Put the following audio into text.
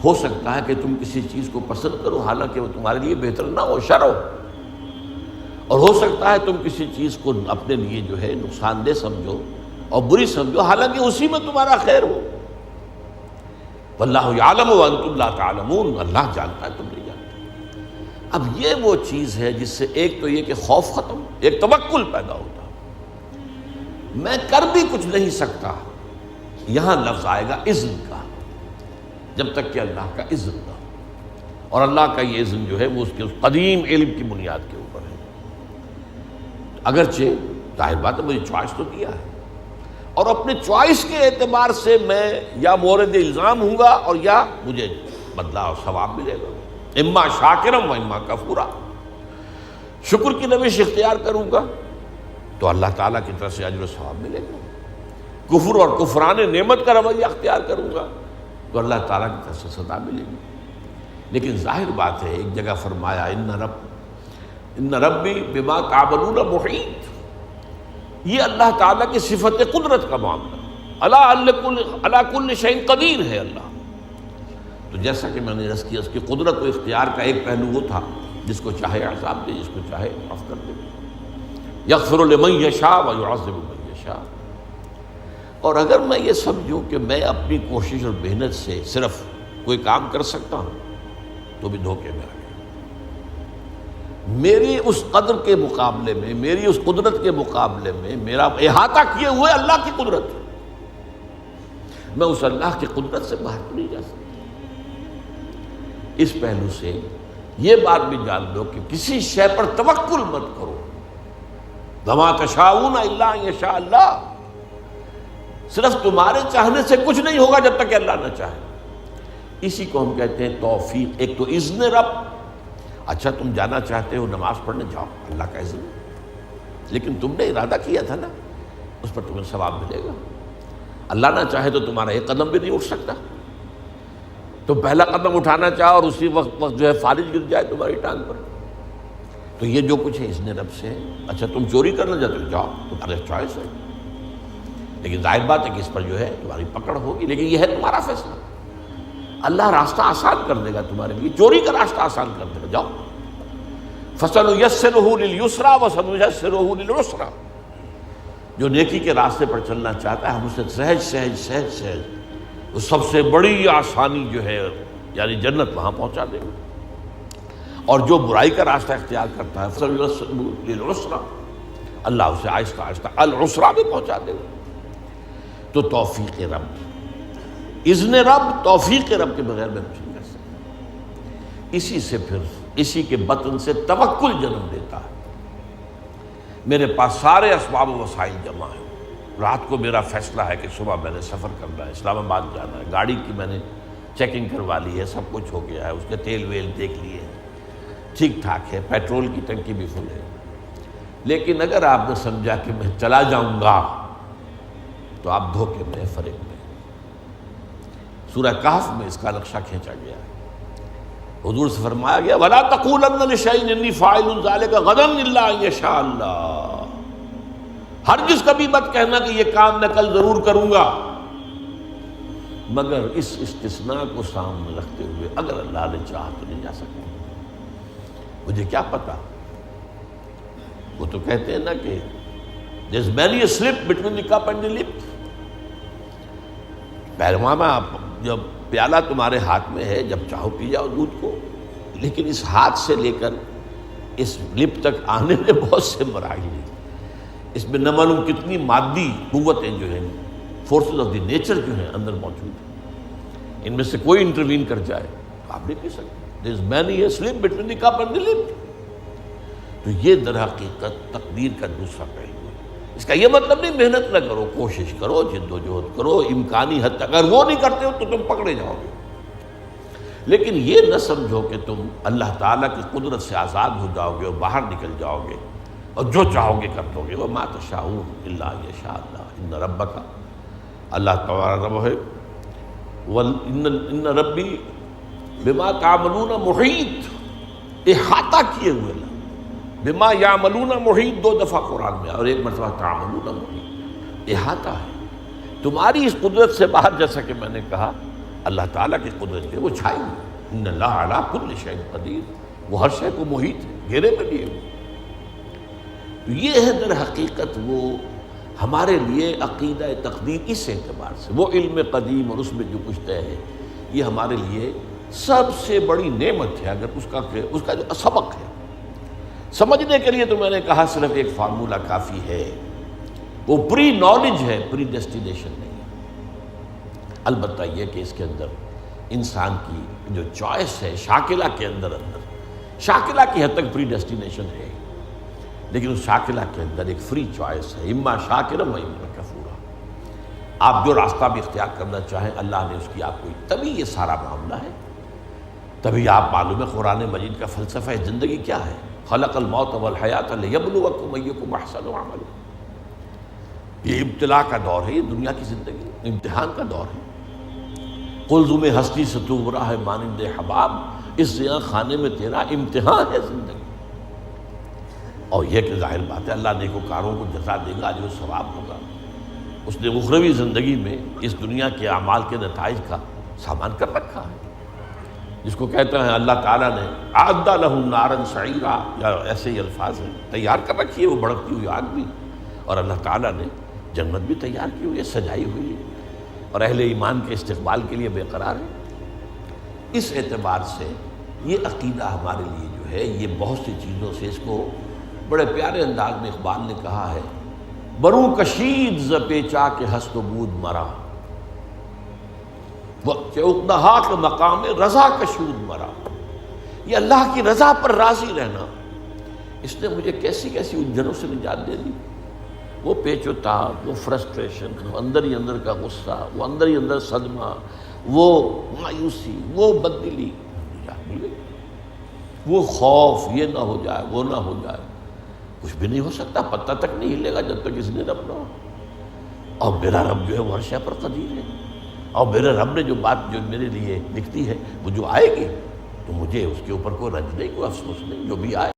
ہو سکتا ہے کہ تم کسی چیز کو پسند کرو حالانکہ وہ تمہارے لیے بہتر نہ ہو، شر ہو، اور ہو سکتا ہے تم کسی چیز کو اپنے لیے جو ہے نقصان دہ سمجھو اور بری سمجھو حالانکہ اسی میں تمہارا خیر ہو۔ واللہ یعلم وانتم لا تعلمون، اللہ جانتا ہے تم نہیں جانتے۔ اب یہ وہ چیز ہے جس سے ایک تو یہ کہ خوف ختم، ایک توکل پیدا ہوتا، میں کر بھی کچھ نہیں سکتا، یہاں لفظ آئے گا اذن کا، جب تک کہ اللہ کا اذن نہ ہو، اور اللہ کا یہ اذن جو ہے وہ اس کے قدیم علم کی بنیاد کے اوپر ہے۔ اگرچہ ظاہر بات ہے مجھے چوائس تو دیا ہے، اور اپنے چوائس کے اعتبار سے میں یا مورد الزام ہوں گا اور یا مجھے بدلہ اور ثواب ملے گا، اما شاکرم و اما کفورا۔ شکر کی روش اختیار کروں گا تو اللہ تعالیٰ کی طرف سے اجر و ثواب ملے گا، کفر اور کفران نعمت کا رویہ اختیار کروں گا تو اللہ تعالیٰ کی طرف سے سزا ملے گی۔ لیکن ظاہر بات ہے ایک جگہ فرمایا ان ربی بما تعملون محیط، یہ اللہ تعالیٰ کی صفت قدرت کا معاملہ، علی کل شیء قدیر ہے اللہ۔ تو جیسا کہ میں نے عرض کیا اس کی قدرت و اختیار کا ایک پہلو وہ تھا جس کو چاہے عذاب دے، جس کو چاہے معاف کر دے، یغفر لمن یشاء ویعذب من یشاء۔ اور اگر میں یہ سمجھوں کہ میں اپنی کوشش اور محنت سے صرف کوئی کام کر سکتا ہوں تو بھی دھوکے میں آ گیا۔ میری اس قدر کے مقابلے میں، میری اس قدرت کے مقابلے میں میرا احاطہ کیے ہوئے اللہ کی قدرت ہے، میں اس اللہ کی قدرت سے باہر نہیں جا سکتا۔ اس پہلو سے یہ بات بھی جان لو کہ کسی شے پر توکل مت کرو، وما تشاءون الا ان یشاء اللہ، صرف تمہارے چاہنے سے کچھ نہیں ہوگا جب تک کہ اللہ نہ چاہے۔ اسی کو ہم کہتے ہیں توفیق۔ ایک تو اذن رب، اچھا تم جانا چاہتے ہو نماز پڑھنے جاؤ، اللہ کا اذن، لیکن تم نے ارادہ کیا تھا نا، اس پر تمہیں ثواب ملے گا۔ اللہ نہ چاہے تو تمہارا ایک قدم بھی نہیں اٹھ سکتا، تم پہلا قدم اٹھانا چاہو اور اسی وقت جو ہے فالج گر جائے تمہاری ٹانگ پر، تو یہ جو کچھ ہے اذن رب سے ہے۔ اچھا تم چوری کرنا چاہتے ہو جاؤ، تمہارے چوائس ہے، لیکن ظاہر بات ہے کہ اس پر جو ہے تمہاری پکڑ ہوگی، لیکن یہ ہے تمہارا فیصلہ۔ اللہ راستہ آسان کر دے گا تمہارے لیے، چوری کا راستہ آسان کر دے گا، جاؤ۔ فَسَنُيَسِّرُهُ لِلْيُسْرَىٰ وَسَنُيَسِّرُهُ لِلْعُسْرَىٰ، جو نیکی کے راستے پر چلنا چاہتا ہے ہم اسے سہج سہج سہج سہج وہ سب سے بڑی آسانی جو ہے یعنی جنت وہاں پہنچا دے گا، اور جو برائی کا راستہ اختیار کرتا ہے فَسَنُيَسِّرُهُ لِلْعُسْرَىٰ، اللہ اسے آہستہ آہستہ العسرا بھی پہنچا دے گا۔ تو توفیق رب، اذن رب، توفیق رب کے بغیر میں کچھ نہیں کر سکتا۔ اسی سے پھر اسی کے بطن سے توکل جنم دیتا ہے۔ میرے پاس سارے اسباب و وسائل جمع ہیں، رات کو میرا فیصلہ ہے کہ صبح میں نے سفر کرنا ہے، اسلام آباد جانا ہے، گاڑی کی میں نے چیکنگ کروا لی ہے، سب کچھ ہو گیا ہے، اس کے تیل ویل دیکھ لیے ہیں، ٹھیک ٹھاک ہے، پیٹرول کی ٹنکی بھی فل ہے، لیکن اگر آپ نے سمجھا کہ میں چلا جاؤں گا تو آپ دھوکے میں، فریب میں۔ سورہ کہف میں اس کا نقشہ کھینچا گیا ہے، حضور سے فرمایا گیا وَلَا تَقُولَنَّ لِشَيْءٍ إِنِّي فَاعِلٌ ذَلِكَ غَدًا إِلَّا أَن يَشَاءَ اللَّهُ، ہرگز کبھی مت کہنا کہ یہ کام میں کل ضرور کروں گا، مگر اس استثناء کو سامنے رکھتے ہوئے اگر اللہ نے چاہا تو نہیں جا سکتا۔ مجھے کیا پتا، وہ تو کہتے ہیں نا کہ there's many a slip between the cup and the lip۔ پیغمبر جب پیالہ تمہارے ہاتھ میں ہے، جب چاہو پی جاؤ دودھ کو، لیکن اس ہاتھ سے لے کر اس لپ تک آنے میں بہت سے مراحل ہیں، اس میں نہ معلوم کتنی مادی قوتیں جو ہیں، فورسز آف دی نیچر جو ہیں اندر موجود ہیں، ان میں سے کوئی انٹروین کر جائے تو آپ نہیں پی سکتے۔ there is many a slip between the cup and the lip۔ تو یہ در حقیقت تقدیر کا دوسرا پہلو ہے۔ اس کا یہ مطلب نہیں محنت نہ کرو، کوشش کرو، جد و جہد کرو، امکانی حد تک، اگر وہ نہیں کرتے ہو تو تم پکڑے جاؤ گے، لیکن یہ نہ سمجھو کہ تم اللہ تعالیٰ کی قدرت سے آزاد ہو جاؤ گے اور باہر نکل جاؤ گے اور جو چاہو گے کر دو گے۔ وَمَا تَشَاءُونَ إِلَّا أَن يَشَاءَ اللَّهُ إِنَّ رَبَّكَ، اللہ تبارک رب ہے، إِنَّ رَبِّي بِمَا تَعْمَلُونَ مُحِيطٌ، احاطہ کیے ہوئے اللہ، بما یعملون محیط دو دفعہ قرآن میں اور ایک مرتبہ تعملون محیط، احاطہ ہے تمہاری اس قدرت سے باہر۔ جیسا کہ میں نے کہا اللہ تعالیٰ کی قدرت ہے وہ چھائی ہوئی، ان اللہ علی کل شیء قدیر، وہ ہر شے کو محیط ہے، گھیرے میں لیے ہوئے۔ تو یہ ہے در حقیقت وہ ہمارے لیے عقیدہ تقدیر، اس اعتبار سے وہ علم قدیم اور اس میں جو کچھ طے ہے، یہ ہمارے لیے سب سے بڑی نعمت ہے۔ اگر اس کا جو سبق ہے سمجھنے کے لیے، تو میں نے کہا صرف ایک فارمولہ کافی ہے، وہ پری نالج ہے، پری ڈیسٹینیشن نہیں ہے۔ البتہ یہ کہ اس کے اندر انسان کی جو چوائس ہے، شاکلہ کے اندر شاکلہ کی حد تک پری ڈیسٹینیشن ہے، لیکن اس شاکلہ کے اندر ایک فری چوائس ہے، اما شاکرم و اما کفورا۔ آپ جو راستہ بھی اختیار کرنا چاہیں، اللہ نے اس کی آپ کو، تبھی یہ سارا معاملہ ہے، تبھی آپ معلوم ہے قرآن مجید کا فلسفہ زندگی کیا ہے، خلق الموت والحیات لیبلوکم ایکم احسن عملا۔ یہ ابتلا کا دور ہے، یہ دنیا کی زندگی امتحان کا دور ہے۔ قلزم ہستی سے تو گمراہ ہے مانند حباب، اس زیاں خانے میں تیرا امتحان ہے زندگی۔ اور یہ کہ ظاہر بات ہے اللہ نیکوکاروں کو جزا دے گا، جو ثواب ہوگا۔ اس نے اخروی زندگی میں اس دنیا کے اعمال کے نتائج کا سامان کر رکھا ہے، جس کو کہتے ہیں اللہ تعالیٰ نے اعد لہم نارا سعیرا، یا ایسے ہی الفاظ ہیں، تیار کر رکھی ہے وہ بھڑکتی ہوئی آگ بھی، اور اللہ تعالیٰ نے جنت بھی تیار کی ہوئی ہے، سجائی ہوئی ہے، اور اہل ایمان کے استقبال کے لیے بے قرار ہے۔ اس اعتبار سے یہ عقیدہ ہمارے لیے جو ہے، یہ بہت سی چیزوں سے، اس کو بڑے پیارے انداز میں اقبال نے کہا ہے، بروں کشید ز پیچا کے ہست و بود مرا، اقدہا کے مقام رضا کشود مرا۔ یہ اللہ کی رضا پر راضی رہنا، اس نے مجھے کیسی کیسی الجھنوں سے نجات دے دی۔ وہ پیچ و تاب، وہ فرسٹریشن، وہ اندر ہی اندر کا غصہ، وہ اندر ہی اندر صدمہ، وہ مایوسی، وہ بددلی، نجات مل گئی۔ وہ خوف، یہ نہ ہو جائے، وہ نہ ہو جائے، کچھ بھی نہیں ہو سکتا، پتہ تک نہیں ہلے گا جب تک اس نے رب نہ ہو۔ اور میرا رب جو ہے وہ ہر شے پر قدیر ہے، اور میرے رب نے جو بات جو میرے لیے لکھتی ہے وہ جو آئے گی، تو مجھے اس کے اوپر کوئی رنج نہیں، کوئی افسوس نہیں، جو بھی آئے